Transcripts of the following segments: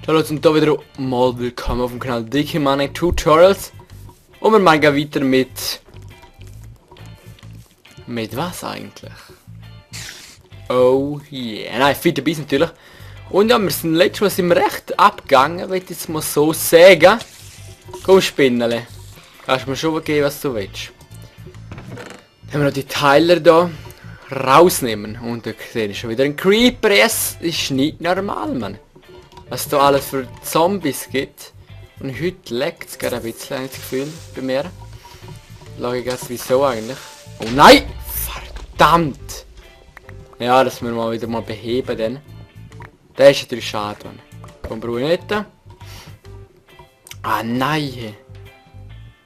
Hallo und da wieder mal willkommen auf dem Kanal Dicke Money Tutorials. Und wir machen weiter mit was eigentlich? Oh yeah, nein, Feed the Beast natürlich. Und ja, wir sind letztes Mal sind wir recht abgegangen, will ich jetzt mal so sagen. Komm Spinnele, kannst du mir schon geben, was du willst. Dann haben wir noch die Teiler da rausnehmen und da sehe ich schon wieder ein Creeper. Es ist nicht normal, Mann. Was da alles für Zombies gibt. Und heute leckt es gerade ein bisschen, habe ich das Gefühl, bei mir. Schau ich jetzt wieso eigentlich. Oh nein! Verdammt! Ja, das müssen wir mal wieder beheben dann. Der ist natürlich schade, Mann. Komm, brauche ich nicht. Ah nein!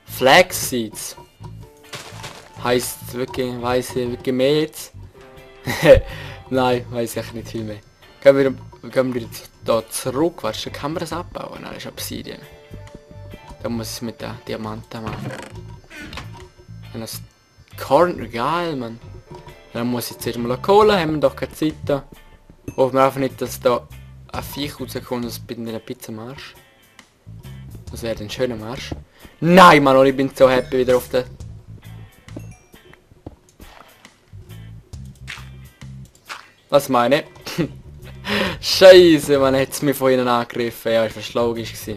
Flaxseeds. Heißt wirklich, weiss ich wirklich mehr jetzt? Nein, weiß ich nicht viel mehr. Gehen wir da zurück, weißt du, kann man das abbauen? Nein, das ist Obsidian. Da muss ich es mit der Diamanten machen. Und das Korn, geil, Mann. Dann muss ich zuerst mal Kohle, haben wir doch keine Zeit da. Hoffen wir einfach nicht, dass da ein Viech rauskommt, das bin in einer Pizzamarsch. Das wäre ein schöner Marsch. Nein, Mann, ich bin so happy wieder auf der... Was meine ich? Scheiße, man hat es mir von ihnen angegriffen. Ja, das war logisch gewesen.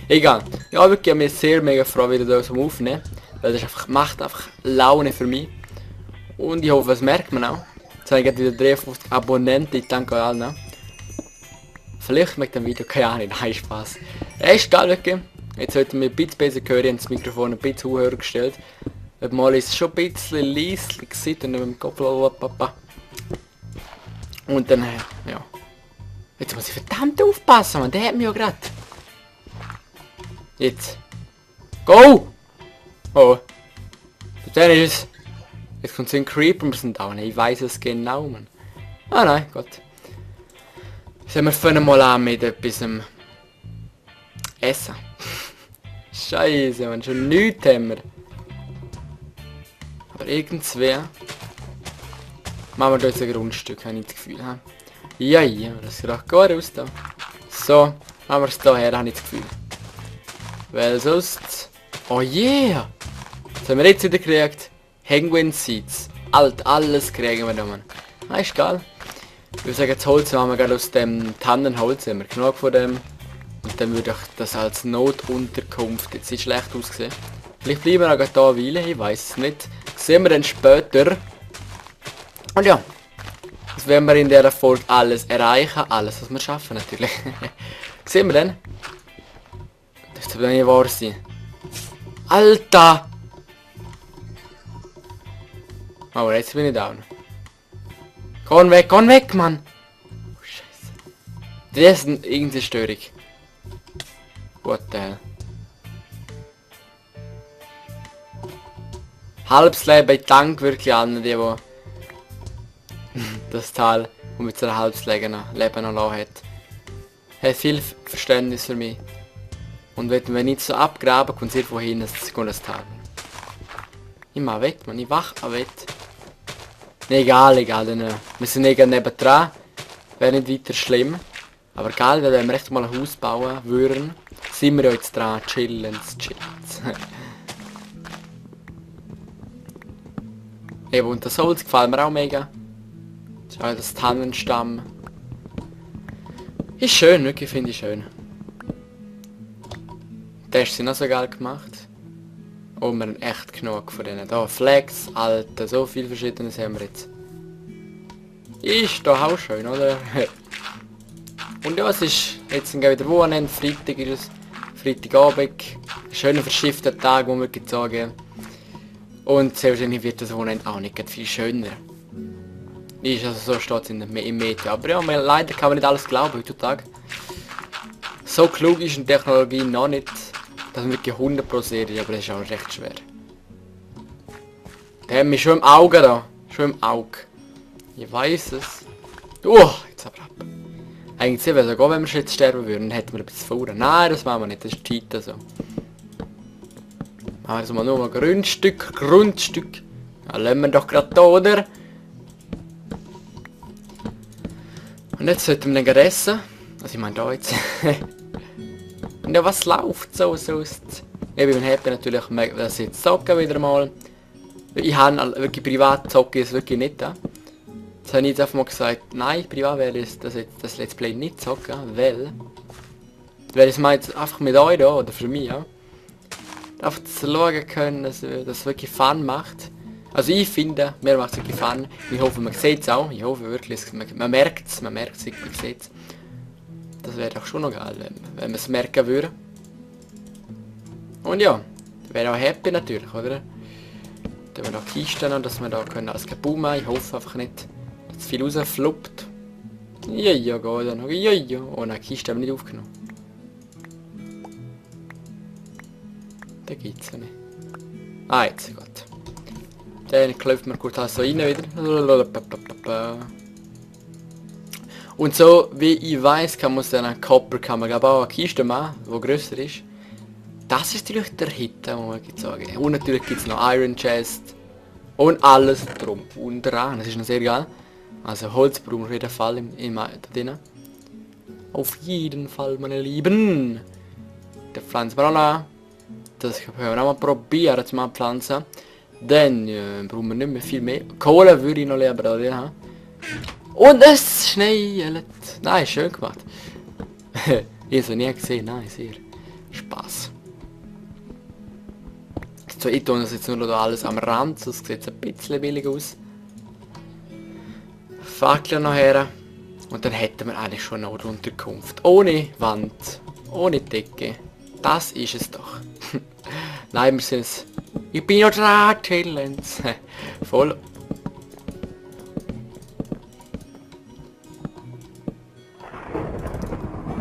Egal. Ja, wirklich, ich bin mir sehr mega froh, wieder da zum Aufnehmen. Weil das einfach, macht einfach Laune für mich. Und ich hoffe, das merkt man auch. Jetzt habe ich wieder 53 Abonnenten. Ich danke euch allen. Vielleicht mit dem Video, keine Ahnung, nein, Spaß. Ist geil, wirklich. Jetzt sollte mir ein bisschen besser hören. Ich habe das Mikrofon ein bisschen höher gestellt. Mal ist es schon ein bisschen leislich gewesen. Und mit dem Kopf. Und dann, ja. Jetzt muss ich verdammt aufpassen, man. Der hat mich ja gerade. Jetzt. Go! Oh. Dann ist es. Jetzt kommt so ein Creeper und wir sind down. Ich weiß es genau, man. Ah nein, Gott. Wir fangen mal an mit etwas Essen. Scheiße, man. Schon nichts haben wir. Aber irgendwer... Machen wir da jetzt ein Grundstück, habe ich das Gefühl. He? Ja, das sieht auch gut aus da. So, haben wir es da her, habe ich das Gefühl. Weil sonst... Oh yeah! Das haben wir jetzt wieder gekriegt. Penguin Seeds. Alles kriegen wir da, Mann. Ah, ist geil. Ich würde sagen, das Holz haben wir gerade aus dem Tannenholz. Haben wir genug von dem. Und dann würde ich das als Notunterkunft jetzt nicht schlecht aussehen. Vielleicht bleiben wir auch da eine Weile, ich weiß es nicht. Das sehen wir dann später. Und ja, das werden wir in dieser Folge alles erreichen, alles was wir schaffen natürlich. Sehen wir dann? Das darf nicht wahr sein. Alter! Aber jetzt bin ich down. Komm weg, Mann! Oh, Scheiße. Das ist irgendeine Störung. What the hell? Halbes Leben, ich danke wirklich allen, die das Tal, und mit seinem halbes Leben noch hat. Hat viel Verständnis für mich. Und wenn wir nicht so abgraben, kommt es irgendwo hin, das Tal. Ich mach weg, man, ich wach weg. Nee, egal, dann, wir sind nicht nebendran. Wäre nicht weiter schlimm. Aber geil, wenn wir echt mal ein Haus bauen würden, sind wir ja jetzt dran, chillen. Eben, und das Holz gefällt mir auch mega. Schau, das Tannenstamm. Ist schön, wirklich, finde ich schön. Das sind auch so geil gemacht. Oh, wir haben echt genug von denen. Da, Flex, Alter, so viel Verschiedenes haben wir jetzt. Ist doch auch schön, oder? Und ja, es ist jetzt wieder Wochenende, Freitag ist es. Freitagabend. Ein schöner verschiffter Tag, wo wir sagen. Und sehr wahrscheinlich wird das Wochenende auch nicht viel schöner. Ist also so, steht es im Media. Aber ja, leider kann man nicht alles glauben heutzutage. So klug ist in Technologie noch nicht, dass man wirklich 100% ist, aber das ist auch recht schwer. Der hat mich schon im Auge da. Schon im Auge. Ich weiß es. Jetzt aber ab. Eigentlich wäre es sogar, wenn wir jetzt sterben würden, dann hätten wir ein bisschen vorne. Nein, das machen wir nicht, das ist Cheaten so. Machen wir mal nur ein Grundstück. Ja, lassen wir doch gerade da, oder? jetzt sollten wir dann essen. Also ich meine da jetzt. Und ja, was läuft so sonst? Ich bin happy natürlich, dass ich jetzt zocke wieder mal. Ich habe wirklich privat zocke es wirklich nicht. Jetzt habe ich jetzt einfach mal gesagt, nein, privat werde ich das Let's Play nicht zocken, weil ich mal jetzt einfach mit euch da, oder für mich, ja, einfach zu schauen können, dass das wirklich Fun macht. Also ich finde, mir macht es wirklich Fun. Ich hoffe, man sieht es auch. Ich hoffe wirklich, man merkt es, man sieht es. Das wäre doch schon noch geil, wenn man es merken würde. Und ja, wäre auch happy natürlich, oder? Da wir noch Kisten haben, dass wir da können als Kaboom machen. Ich hoffe einfach nicht, dass viel rausfluppt. Ja, geht dann noch. Ja. Oh nein, die Kiste haben wir nicht aufgenommen. Da geht's ja nicht. Ah, jetzt, gut. Dann klopft man kurz so rein wieder. Und so, wie ich weiß, kann man aus einer Copper auch eine Kiste machen, die grösser ist. Das ist natürlich der Hit, muss ich sagen. Und natürlich gibt es noch Iron Chest. Und alles drum und dran. Das ist noch sehr geil. Also Holz brauchen wir auf jeden Fall da drin. Auf jeden Fall, meine Lieben. Da pflanzen wir auch noch. Das können wir auch mal probieren zu pflanzen. Dann brauchen wir nicht mehr viel mehr. Kohle würde ich noch lieber da drin haben. Und es schneit. Nein, schön gemacht. Ich habe es nie gesehen. Nein, sehr Spaß. So, ich tue das jetzt nur noch alles am Rand, sonst sieht es ein bisschen billig aus. Fackeln noch her. Und dann hätten wir eigentlich schon eine Unterkunft. Ohne Wand, ohne Decke. Das ist es doch. Nein, wir sind es. Ich bin ja dran, Challenge. Voll.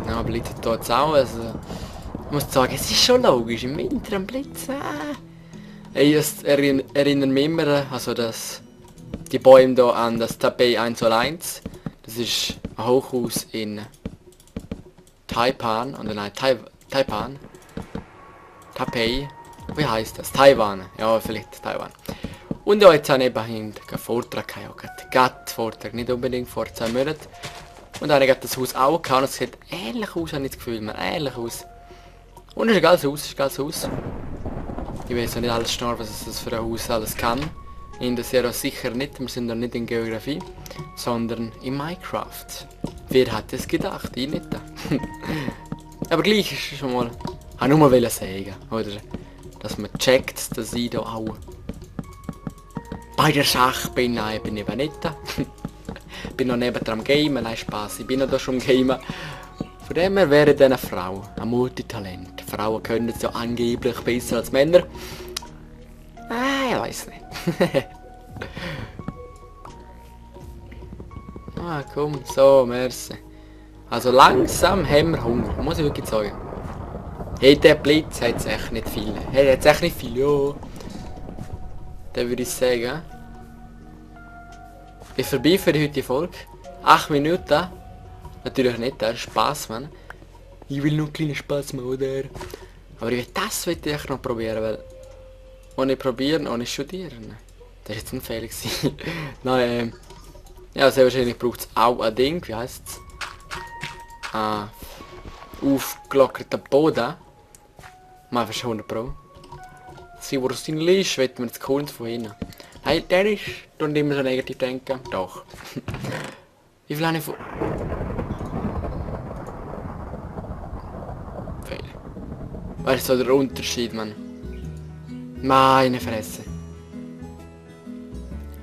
Ja, Blitz da jetzt auch. Also, ich muss sagen, es ist schon logisch. Im Winter am Blitz. Es erinnert mich immer, also die Bäume hier an das Taipei 101. Das ist ein Hochhaus in Taipan, oder nein, Taipan. Taipei. Wie heißt das? Taiwan. Ja, vielleicht Taiwan. Und ja, jetzt habe ich eben einen Vortrag gehabt. Vortrag, nicht unbedingt vor 2 Monaten. Und dann habe ich das Haus auch gehabt. Und es sieht ähnlich aus, habe ich das Gefühl. Ähnlich aus. Und es ist ein geiles Haus, Ich weiß noch nicht alles schnell, was das für ein Haus alles kann. In der Serie sicher nicht, wir sind noch nicht in Geografie, sondern in Minecraft. Wer hat es gedacht? Ich nicht. Aber gleich ist es schon mal... Ich wollte nur mal sagen, oder? Dass man checkt, dass ich da auch bei der Sache bin. Nein, ich bin eben nicht. Bin noch neben am Gamen, nein Spaß, ich bin noch da schon am Gamen. Von dem her wäre dann eine Frau ein Multitalent. Frauen können es ja angeblich besser als Männer. Ich weiß nicht. Komm, so, merci. Also langsam haben wir Hunger, muss ich wirklich sagen. Hey, der Blitz hat echt nicht viel. Hey, hat echt nicht viel, ja. Dann würde ich sagen. Ich bin vorbei für die heutige Folge. 8 Minuten. Natürlich nicht, der Spaß, man. Ich will nur einen kleinen Spaß machen, oder? Aber das will ich echt noch probieren, weil... Ohne probieren, ohne studieren. Das war jetzt ein Fehler. Nein, ja, sehr wahrscheinlich braucht es auch ein Ding, wie heisst es? Aufgelockerter Boden. Mal fast 100 Pro. Sie, wo es drin ist, wird man jetzt Kunst von hinten. Nein, der ist... Und immer so negativ denken. Doch. Wie viel habe ich von... Fehl. Weißt du, so der Unterschied, man. Meine Fresse.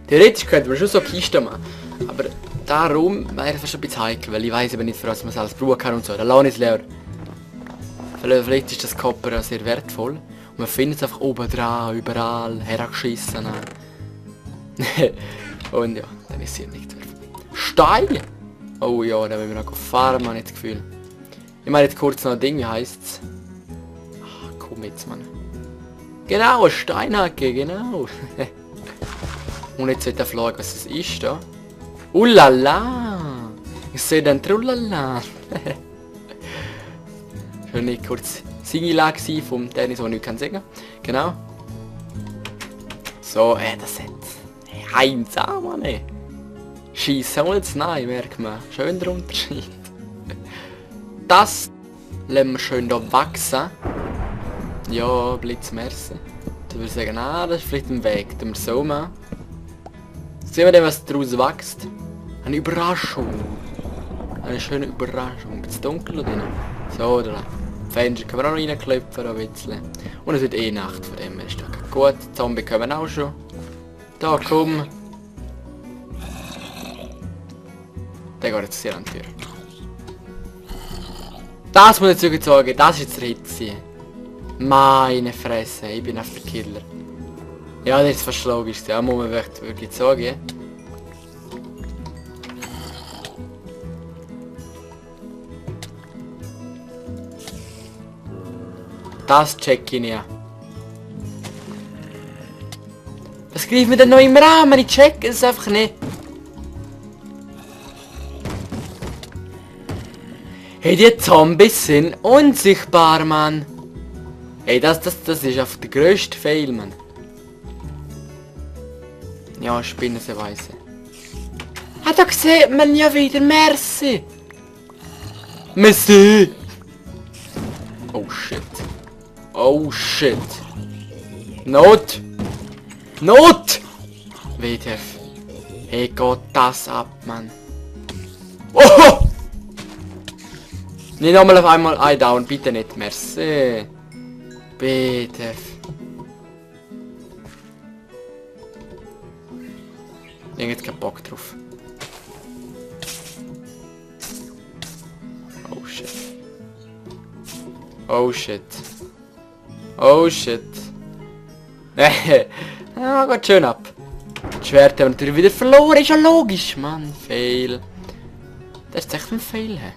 Theoretisch könnte man schon so Kisten machen. Aber darum wäre es fast ein bisschen heikel, weil ich weiß eben nicht, für was man es alles brauchen kann und so. Dann lasse ich es leer. Vielleicht ist das Copper sehr wertvoll. Und man findet es einfach oben dran, überall, hergeschissen. Und ja, dann ist hier nichts mehr. Stein! Oh ja, da wollen wir noch fahren, man, das Gefühl. Ich meine jetzt kurz noch ein Ding, wie heisst es? Ach, komm jetzt, Mann. Genau, eine Steinhacke, genau. Und jetzt wird der Frage, was es ist da. Ulala! Ich sehe den Trullala. Schon nicht kurz Singila vom Tennis, den ich nicht sagen kann. Genau. So, das hat... Einsam, Mann. Schießen und nein, merkt man. Schön der Unterschied. Das lassen wir schön hier wachsen. Ja, Blitz, merci. Dann würde ich sagen, ah, das ist vielleicht ein Weg. Dann wir so machen. Sehen wir dann, was daraus wächst. Eine Überraschung. Eine schöne Überraschung. Ist es dunkel oder nicht? So, da. Fenster können wir auch noch reinklopfen, ein bisschen. Und es wird eh Nacht, von dem her ist das gut. Die Zombie kommen auch schon. Da, komm. Der geht jetzt hier an die Tür. Das muss ich jetzt sagen, das ist jetzt der Hitze. Meine Fresse, ich bin auf der Killer. Ja, das ist fast logisch, ja, muss man wirklich sagen. Das check ich nicht. Was greift mir denn noch im Rahmen? Ich check es einfach nicht. Hey, die Zombies sind unsichtbar, Mann. Hey, das ist einfach der grösste Fail, Mann. Ja, Spinnenweise. Ah, da sieht man ja wieder, merci. Merci. Oh shit. Oh shit. Not. Not. WTF. Hey, geht das ab, Mann. Oh! Nicht nochmal auf einmal ein down, bitte nicht, merci. Bitte. Ich hab jetzt keinen Bock drauf. Oh shit. Oh shit. Oh shit. Ja, geht schön ab. Das Schwert haben wir natürlich wieder verloren, ist ja logisch, Mann. Fail. Das ist echt ein Fail, hä?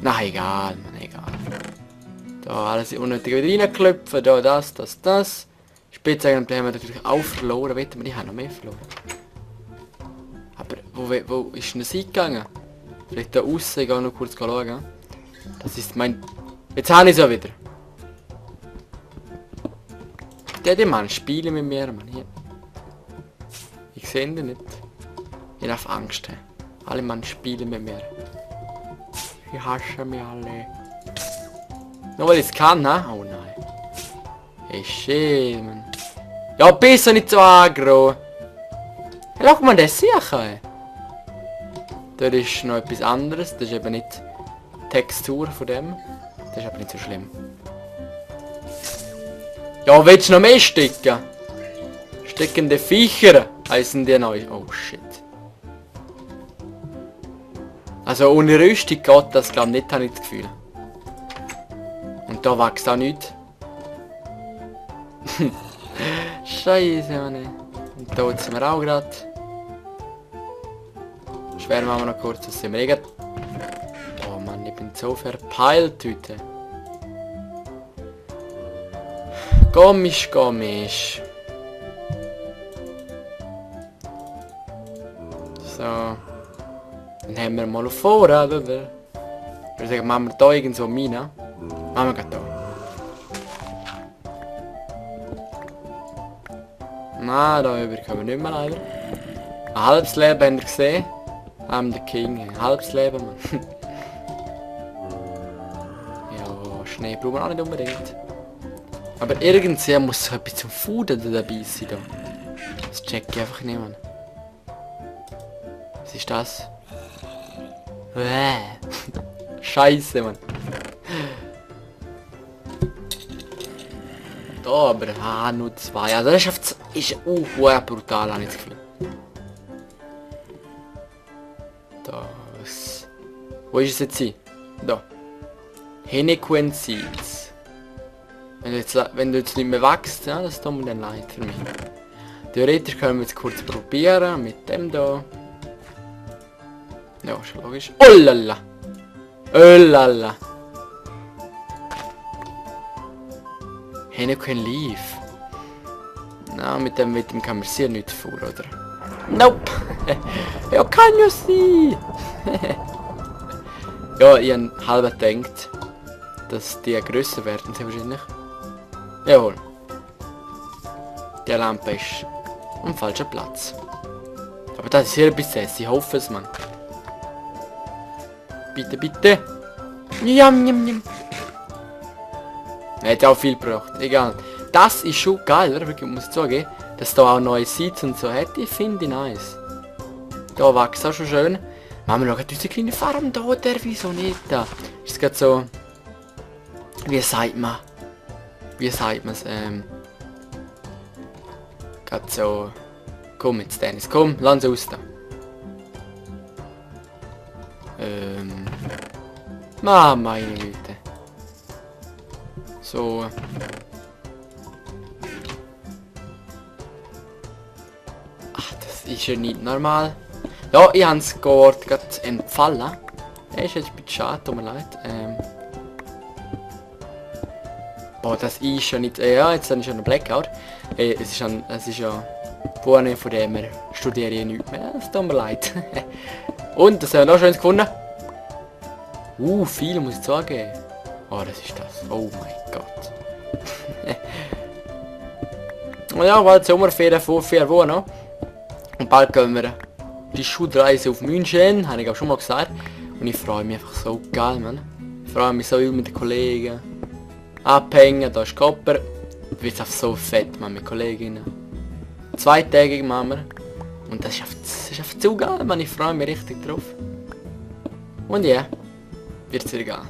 Na egal, Mann, egal. Da alles unnötig wieder reinklopfen, da das. Spitzengel haben wir natürlich auch verloren, wetten wir, die haben noch mehr verloren. Aber wo ist denn das eingegangen? Vielleicht da aussen, ich gehe noch kurz schauen. Das ist mein... Jetzt habe ich es ja wieder. Der Mann spielen mit mir, Mann, hier. Ich sehe ihn nicht. Ich darf Angst haben. Alle Mann spielen mit mir. Ich hasse mich alle. Nur weil ich es kann, ne? Oh nein. Hey, shit, Mann. Ja, besser nicht so aggro. Hey, schau mal, das sicher. Dort ist noch etwas anderes. Das ist eben nicht die Textur von dem. Das ist aber nicht so schlimm. Ja, willst du noch mehr stecken? Steckende Viecher heißen die neu. Oh shit. Also ohne Rüstung geht das glaube ich nicht, habe ich das Gefühl. Und da wächst auch nichts. Scheiße, Mann. Und da sind wir auch gerade. Schwärmen wir noch kurz, was sind wir eh. Oh Mann, ich bin so verpeilt heute. Komisch. So. Dann haben wir mal auf Vorrat, oder? Ich würde sagen, machen wir da irgend so Mine. Machen wir gerade da. Nein, da über können wir nicht mehr leider. Ein halbes Leben habt ihr gesehen. I'm the King. Ein halbes Leben, Mann. Ja, Schnee brauchen wir auch nicht unbedingt. Aber irgendwie muss so etwas zum Food dabei sein. Da. Das check ich einfach nicht, Mann. Was ist das? Scheiße, Mann. Da aber, nur 2. Also das ist brutal, habe ich das Gefühl. Das. Wo ist es jetzt hin? Da. Henequen Seeds. Wenn du jetzt nicht mehr wächst, ja, das tut mir dann leid für mich. Theoretisch können wir jetzt kurz probieren mit dem da. Ja, ist logisch. Oh lala! Oh lala! Henequen Leaf. Na, mit dem kann man sehr nichts vor, oder? Nope! Ja, kann ja sein! Ja, ich habe halb gedacht, dass die grösser werden, sehr wahrscheinlich. Jawohl. Die Lampe ist am falschen Platz. Aber das ist hier ein bisschen, ich hoffe es, Mann. Bitte, bitte. Jam, jam, jam. Er hat auch viel gebraucht. Egal. Das ist schon geil, oder? Wirklich, muss ich sagen, dass da auch neue Seeds und so hat. Ich finde nice. Da wächst auch schon schön. Machen wir noch diese kleine Farm da, oder? Wieso nicht? Da ist gerade so... Wie sagt man? Wie sagt man es? Gerade so... Komm jetzt, Dennis. Komm, lass aus da. Meine Güte. So. Ach, das ist ja nicht normal. Ja, ich habe es gerade entfallen. Das ist jetzt ein bisschen schade, tut mir leid. Boah, das ist ja nicht... ja, jetzt ist schon ein Blackout. Es ist ja... Vorne von dem her studiere ich nichts mehr. Es tut mir leid. Und, das haben wir noch schön gefunden. Viel muss ich sagen. Oh, das ist das. Oh mein Gott. Und ja, bald Sommerferien vor 4 Wochen noch. Und bald gehen wir die Schulreise auf München, habe ich auch schon mal gesagt. Und ich freue mich einfach so geil, Mann. Ich freue mich so mit den Kollegen. Abhängen, da ist Kopper. Wird einfach so fett, man, mit Kolleginnen. 2-tägig machen wir. Und das ist einfach zu geil, man. Ich freue mich richtig drauf. Und ja, wird sehr geil.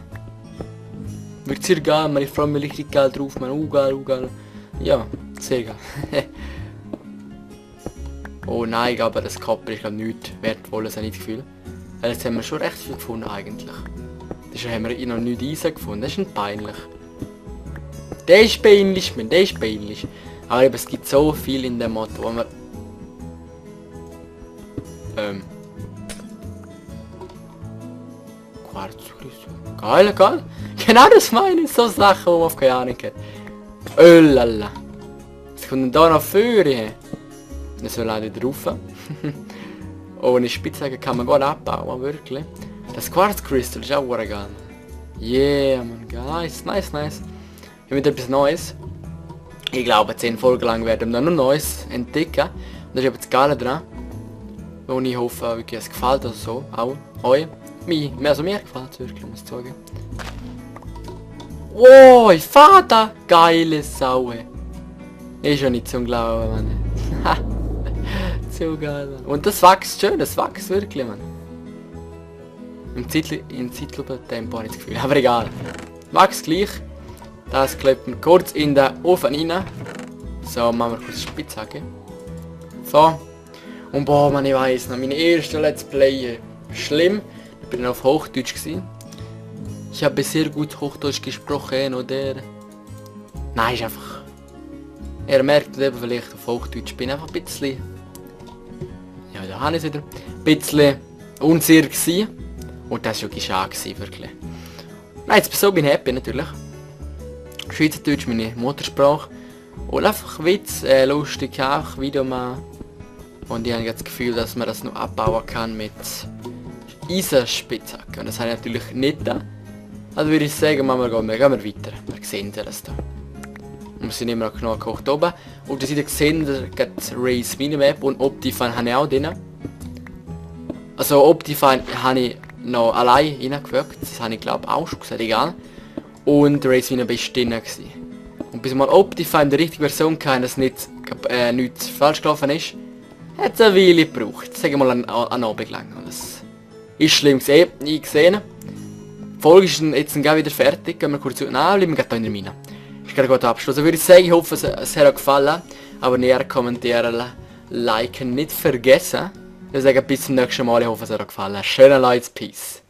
Wird sehr geil, man. Ich freue mich richtig geil drauf, man. Geil. Ja, sehr geil. Oh nein, aber das Kopper ist glaube nichts wertvoll, das habe ich das Gefühl. Weil jetzt haben wir schon recht viel gefunden eigentlich. Das haben wir noch nicht Eisen gefunden, das ist ein peinlich. Der ist peinlich, man, der ist peinlich. Aber eben, es gibt so viel in dem Mod, wo man... Quarzkristall. Geil. Genau das meine ich, so Sachen, wo man auf keine Ahnung hat. Oh lala. Was kommt denn da noch für? Das soll leider drauf. Ohne Spitzhacke kann man gut abbauen, wirklich. Das Quarzkristall ist auch geil. Yeah, man, nice. Ich habe etwas Neues. Ich glaube, 10 Folgen lang werden wir noch Neues entdecken. Und das ist eben das Geile dran. Und ich hoffe wirklich, es gefällt also so. Auch euch. Mir gefällt es wirklich, muss ich sagen. Wow, Vater! Geile Sau. Ist ja nicht zum Glauben, Mann. So geil, Mann. Und das wächst schön, das wächst wirklich, Mann. Im Zeitlupe-Tempo habe ich das Gefühl, aber egal. Wächst gleich. Das klebt man kurz in den Ofen rein. So, machen wir kurz Spitzhacke. So. Und boah, man, ich weiss noch, meine erste Let's Play. Schlimm. Ich bin auf Hochdeutsch gewesen. Ich habe sehr gut Hochdeutsch gesprochen, oder? Nein, ist einfach... Er merkt eben vielleicht auf Hochdeutsch. Ich bin einfach ein bisschen... Ja, da habe ich es wieder. Ein bisschen unsicher gewesen. Und das war wirklich schade, wirklich. Nein, jetzt so bin ich happy natürlich. Schweizerdeutsch meine Muttersprache. Und einfach Witz, lustig auch, Video machen. Und ich habe das Gefühl, dass man das noch abbauen kann mit Eisenspitzhacke. Und das habe ich natürlich nicht da. Also würde ich sagen, gehen wir weiter. Wir sehen das da. Und wir sind immer noch genug gekocht oben. Auf der Seite sehen wir Race Minimap und Optifine habe ich auch drin. Also Optifine habe ich noch allein reingewirkt. Das habe ich glaube auch schon gesagt, egal. Und Race Minimap war drin gewesen. Und bis mal Optifine die richtige Version kann, dass nichts falsch gelaufen ist, hat es eine Weile gebraucht. Sagen wir mal an Abend lang. Das ist schlimm gesehen. Ich gesehen. Die Folge ist jetzt wieder fertig. Gehen wir kurz zu. Nein, bleiben wir gerade hier in der Mine. Ich kann gut abschließen. Also würde ich sagen, ich hoffe, es hat euch gefallen. Abonnieren, kommentieren, liken nicht vergessen. Ich sage bis zum nächsten Mal. Ich hoffe, es hat euch gefallen. Schönen Leute, Peace.